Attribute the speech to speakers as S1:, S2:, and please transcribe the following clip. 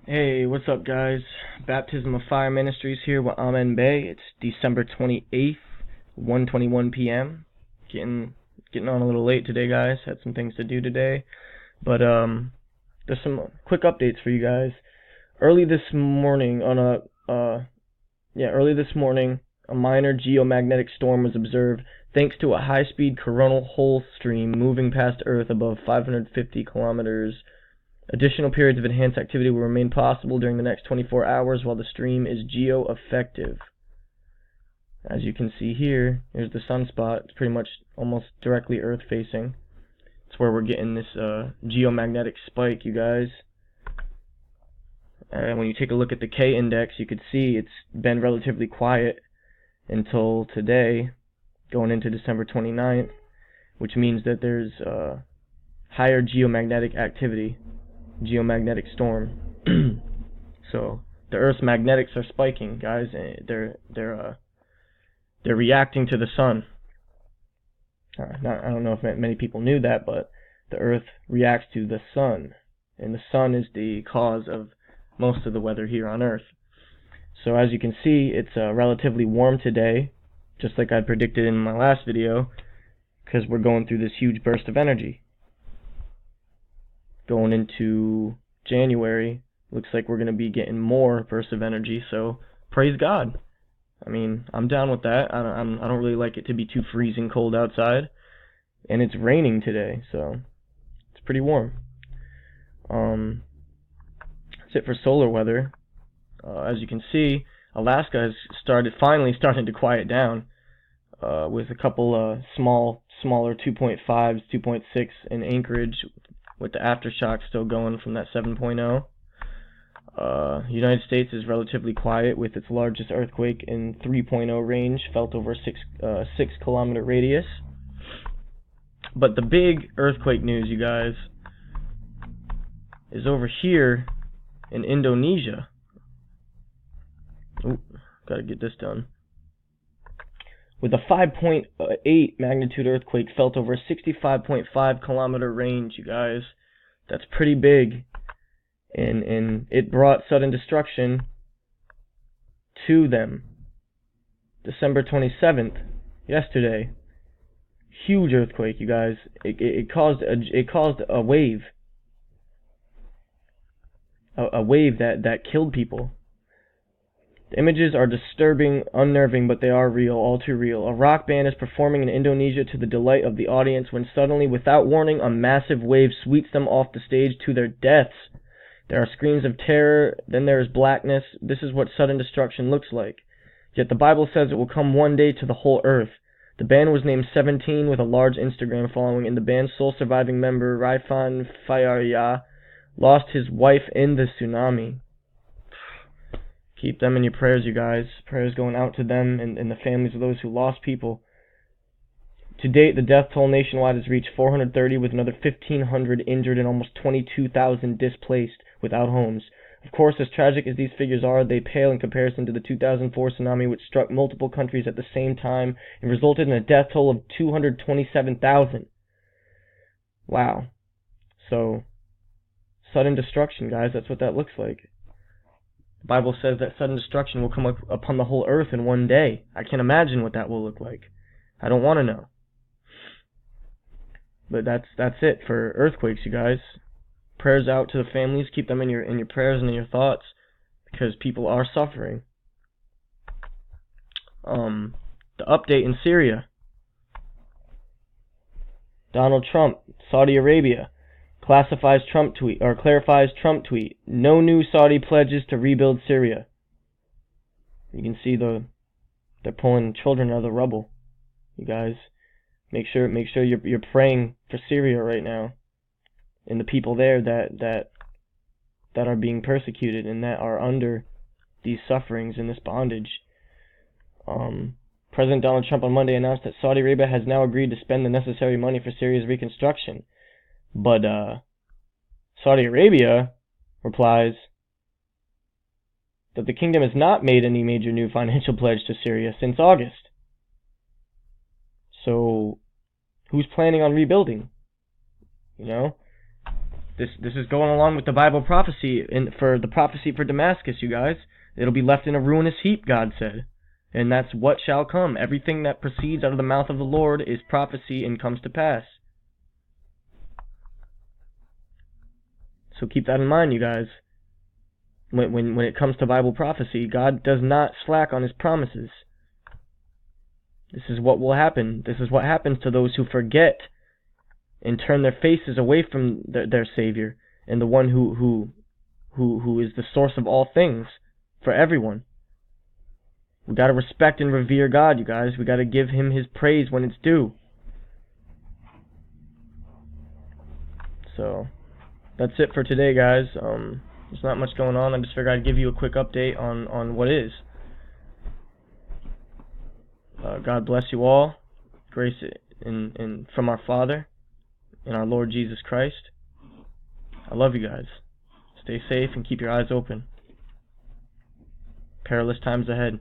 S1: Hey, what's up, guys? Baptism of Fire Ministries here with Amen Bay. It's December 28th, 1:21 p.m. Getting on a little late today, guys. Had some things to do today, but there's some quick updates for you guys. Early this morning, a minor geomagnetic storm was observed thanks to a high-speed coronal hole stream moving past Earth above 550 kilometers. Additional periods of enhanced activity will remain possible during the next 24 hours while the stream is geo-effective. As you can see here, here's the sunspot. It's pretty much almost directly Earth-facing. It's where we're getting this geomagnetic spike, you guys. And when you take a look at the K-index, you could see it's been relatively quiet until today, going into December 29th, which means that there's higher geomagnetic activity. Geomagnetic storm. So the Earth's magnetics are spiking, guys. They're reacting to the sun. I don't know if many people knew that, but the Earth reacts to the sun, and the sun is the cause of most of the weather here on Earth. So as you can see, it's relatively warm today, just like I predicted in my last video, because we're going through this huge burst of energy. Going into January, looks like we're going to be getting more bursts of energy, so praise God. I mean, I'm down with that. I don't really like it to be too freezing cold outside, and it's raining today, so it's pretty warm. That's it for solar weather. As you can see, Alaska has finally started to quiet down, with a couple smaller 2.5s, 2.6 in Anchorage, with the aftershock still going from that 7.0. United States is relatively quiet, with its largest earthquake in 3.0 range, felt over a 6 kilometer radius. But the big earthquake news, you guys, is over here in Indonesia. Ooh, gotta get this done. With a 5.8 magnitude earthquake felt over a 65.5 kilometer range, you guys. That's pretty big. And it brought sudden destruction to them. December 27th, yesterday. Huge earthquake, you guys. It caused a wave. A wave that killed people. The images are disturbing, unnerving, but they are real, all too real. A rock band is performing in Indonesia to the delight of the audience when suddenly, without warning, a massive wave sweeps them off the stage to their deaths. There are screams of terror, then there is blackness. This is what sudden destruction looks like. Yet the Bible says it will come one day to the whole earth. The band was named 17 with a large Instagram following, and the band's sole surviving member, Raifan Fayarya, lost his wife in the tsunami. Keep them in your prayers, you guys. Prayers going out to them and the families of those who lost people. To date, the death toll nationwide has reached 430, with another 1,500 injured and almost 22,000 displaced without homes. Of course, as tragic as these figures are, they pale in comparison to the 2004 tsunami, which struck multiple countries at the same time and resulted in a death toll of 227,000. Wow. So, sudden destruction, guys. That's what that looks like. The Bible says that sudden destruction will come upon the whole earth in one day. I can't imagine what that will look like. I don't want to know. But that's it for earthquakes, you guys. Prayers out to the families. Keep them in your prayers and in your thoughts, because people are suffering. The update in Syria. Donald Trump, Saudi Arabia, clarifies Trump tweet. No new Saudi pledges to rebuild Syria. You can see they're pulling children out of the rubble. You guys, make sure you're praying for Syria right now, and the people there that are being persecuted and that are under these sufferings and this bondage. President Donald Trump on Monday announced that Saudi Arabia has now agreed to spend the necessary money for Syria's reconstruction. But Saudi Arabia replies that the kingdom has not made any major new financial pledge to Syria since August. So, who's planning on rebuilding? You know? This is going along with the Bible prophecy for the prophecy for Damascus, you guys. It'll be left in a ruinous heap, God said. And that's what shall come. Everything that proceeds out of the mouth of the Lord is prophecy and comes to pass. So keep that in mind, you guys. When it comes to Bible prophecy, God does not slack on his promises. This is what will happen. This is what happens to those who forget and turn their faces away from their Savior and the one who is the source of all things for everyone. We got to respect and revere God, you guys. We got to give him his praise when it's due. So that's it for today, guys. There's not much going on. I just figured I'd give you a quick update on what is. God bless you all. Grace from our Father and our Lord Jesus Christ. I love you guys. Stay safe and keep your eyes open. Perilous times ahead.